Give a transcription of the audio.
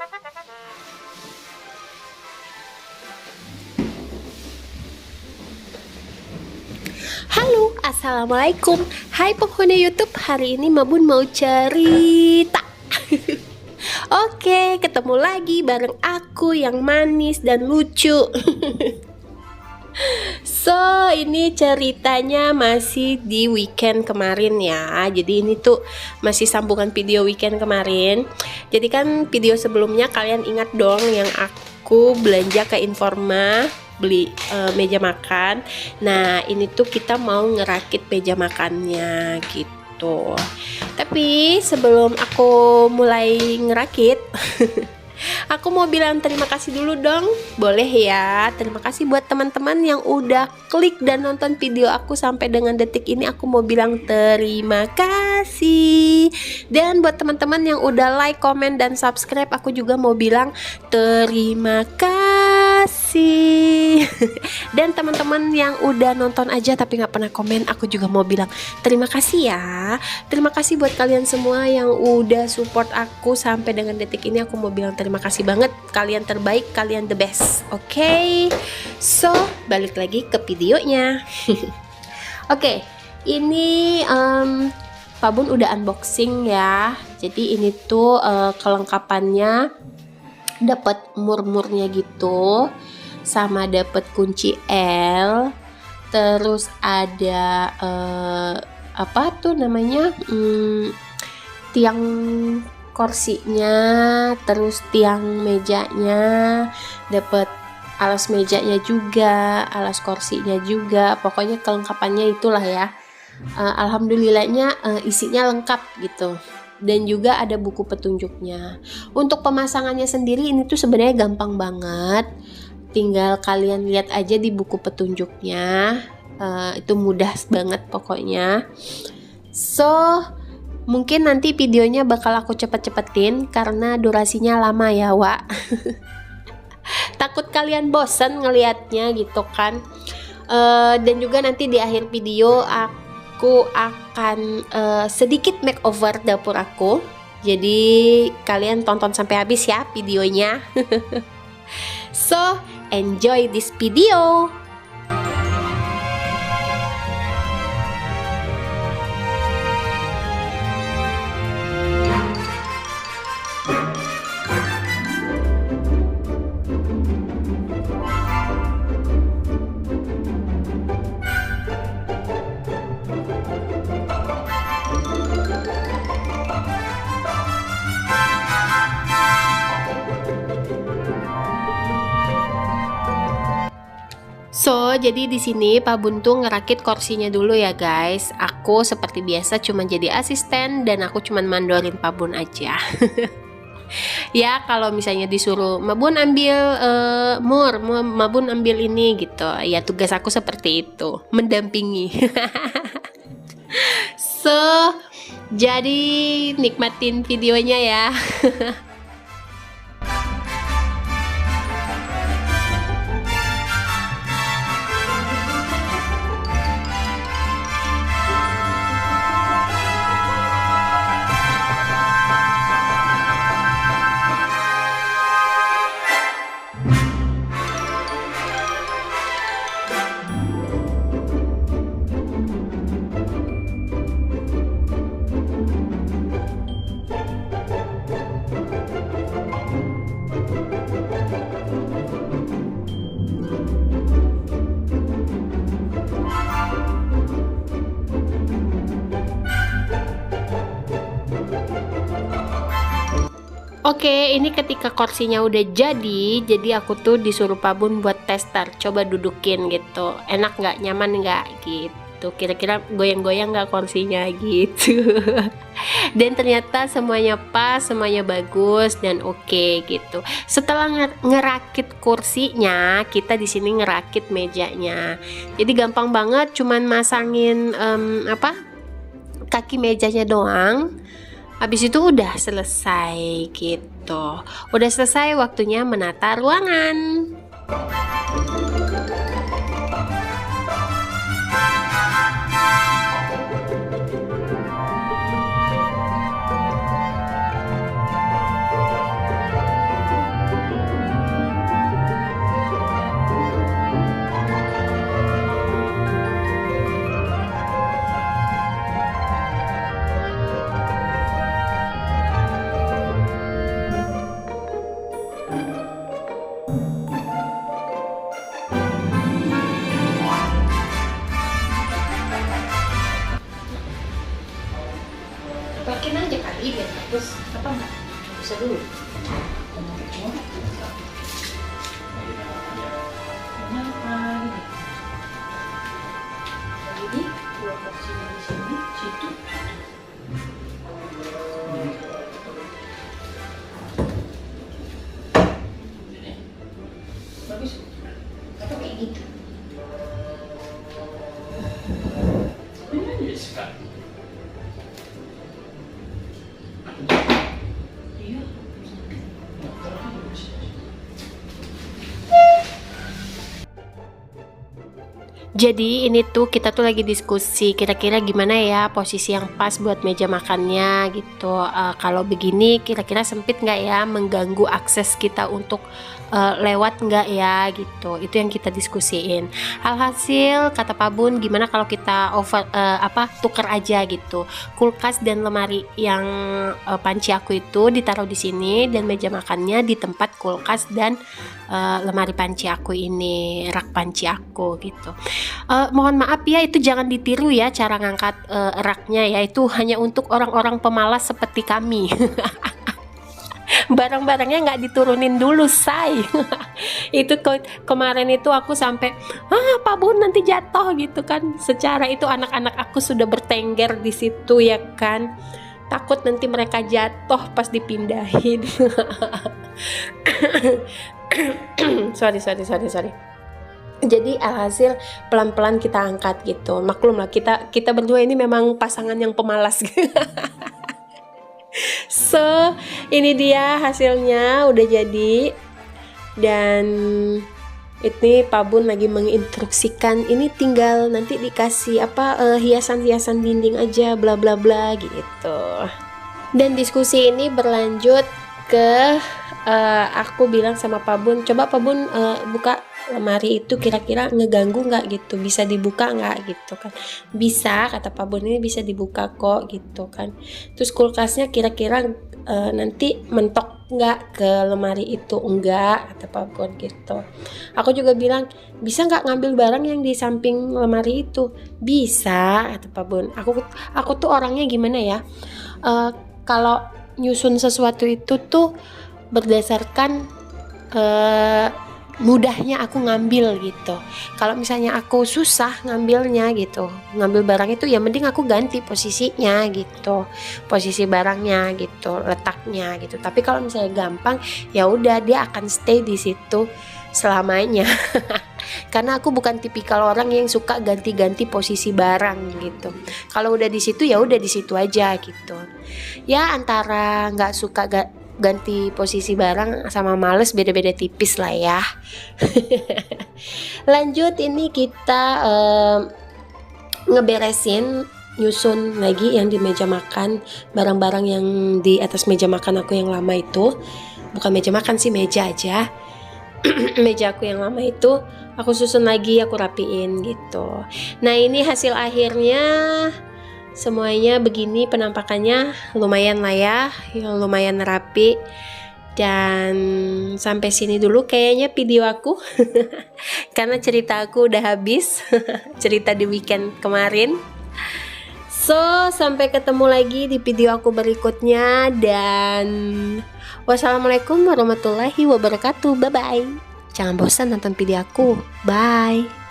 Halo, assalamualaikum. Hai penghuni YouTube, hari ini Mabun mau cerita. Oke, ketemu lagi bareng aku yang manis dan lucu. So, ini ceritanya masih di weekend kemarin ya. Jadi ini tuh masih sambungan video weekend kemarin. Jadi kan video sebelumnya kalian ingat dong yang aku belanja ke Informa beli meja makan. Nah, ini tuh kita mau ngerakit meja makannya gitu. Tapi sebelum aku mulai ngerakit, aku mau bilang terima kasih dulu dong. Boleh ya? Terima kasih buat teman-teman yang udah klik dan nonton video aku sampai dengan detik ini. Aku mau bilang terima kasih. Dan buat teman-teman yang udah like, komen, dan subscribe, aku juga mau bilang terima kasih. Dan teman-teman yang udah nonton aja tapi nggak pernah komen, aku juga mau bilang terima kasih ya. Terima kasih buat kalian semua yang udah support aku sampai dengan detik ini. Aku mau bilang terima kasih banget. Kalian terbaik, kalian the best. Oke. So, balik lagi ke videonya. Oke, ini Pak Bun udah unboxing ya. Jadi ini tuh kelengkapannya, dapat mur-murnya gitu, sama dapat kunci L, terus ada apa tuh namanya, tiang kursinya, terus tiang mejanya, dapat alas mejanya juga, alas kursinya juga, pokoknya kelengkapannya itulah ya. Alhamdulillahnya isinya lengkap gitu. Dan juga ada buku petunjuknya. Untuk pemasangannya sendiri ini tuh sebenarnya gampang banget. Tinggal kalian lihat aja di buku petunjuknya. Itu mudah banget pokoknya. So, mungkin nanti videonya bakal aku cepet-cepetin karena durasinya lama ya, Wak. Takut kalian bosen ngelihatnya gitu kan. Dan juga nanti di akhir video aku akan sedikit makeover dapur aku. Jadi kalian tonton sampai habis ya videonya. So, enjoy this video. So, jadi di sini Pak Bun tuh ngerakit kursinya dulu ya guys. Aku seperti biasa cuma jadi asisten dan aku cuma mandorin Pak Bun aja. Ya, kalau misalnya disuruh Mabun ambil Mabun ambil ini gitu. Ya, tugas aku seperti itu, mendampingi. So, jadi nikmatin videonya ya. Oke, ini ketika kursinya udah jadi aku tuh disuruh Pak Bun buat tester, coba dudukin gitu, enak nggak, nyaman nggak gitu, kira-kira goyang-goyang nggak kursinya gitu. Dan ternyata semuanya pas, semuanya bagus dan oke gitu. Setelah ngerakit kursinya, kita di sini ngerakit mejanya. Jadi gampang banget, cuman masangin kaki mejanya doang. Habis itu udah selesai gitu. Udah selesai, waktunya menata ruangan. Jadi ini tuh kita tuh lagi diskusi kira-kira gimana ya posisi yang pas buat meja makannya gitu. Kalau begini kira-kira sempit nggak ya, mengganggu akses kita untuk lewat nggak ya gitu. Itu yang kita diskusiin. Alhasil kata Pak Bun, gimana kalau kita tukar aja gitu. Kulkas dan lemari yang panci aku itu ditaruh di sini, dan meja makannya di tempat kulkas dan lemari panci aku ini, rak panci aku gitu. Mohon maaf ya, itu jangan ditiru ya cara ngangkat raknya ya, itu hanya untuk orang-orang pemalas seperti kami. Barang-barangnya nggak diturunin dulu, say. Itu kemarin itu aku sampai Pak Bun nanti jatuh gitu kan. Secara itu anak-anak aku sudah bertengger di situ ya kan, takut nanti mereka jatuh pas dipindahin. sorry. Jadi alhasil pelan-pelan kita angkat gitu. Maklum lah, kita berdua ini memang pasangan yang pemalas. So ini dia hasilnya udah jadi, dan ini Pak Bun lagi menginstruksikan ini tinggal nanti dikasih hiasan-hiasan dinding aja bla bla bla gitu. Dan diskusi ini berlanjut ke aku bilang sama Pak Bun, coba Pak Bun buka lemari itu, kira-kira ngeganggu nggak gitu, bisa dibuka nggak gitu kan. Bisa, kata Pak Bun, ini bisa dibuka kok gitu kan. Terus kulkasnya kira-kira nanti mentok nggak ke lemari itu, enggak, kata Pak Bun gitu. Aku juga bilang, bisa nggak ngambil barang yang di samping lemari itu? Bisa, kata Pak Bun. Aku tuh orangnya gimana ya, kalau nyusun sesuatu itu tuh berdasarkan mudahnya aku ngambil gitu. Kalau misalnya aku susah ngambilnya gitu, ngambil barang itu, ya mending aku ganti posisinya gitu, posisi barangnya gitu, letaknya gitu. Tapi kalau misalnya gampang, ya udah dia akan stay di situ selamanya. Karena aku bukan tipikal orang yang suka ganti-ganti posisi barang gitu. Kalau udah di situ ya udah di situ aja gitu. Ya antara nggak suka ganti posisi barang sama males, beda-beda tipis lah ya. Lanjut, ini kita ngeberesin, nyusun lagi yang di meja makan, barang-barang yang di atas meja makan aku yang lama itu. Bukan meja makan sih, meja aja. Meja aku yang lama itu aku susun lagi, aku rapiin gitu. Nah ini hasil akhirnya semuanya begini, penampakannya lumayan lah ya, lumayan rapi. Dan sampai sini dulu kayaknya video aku. Karena cerita aku udah habis. Cerita di weekend kemarin. So sampai ketemu lagi di video aku berikutnya, dan wassalamualaikum warahmatullahi wabarakatuh. Bye bye. Jangan bosan nonton video aku. Bye.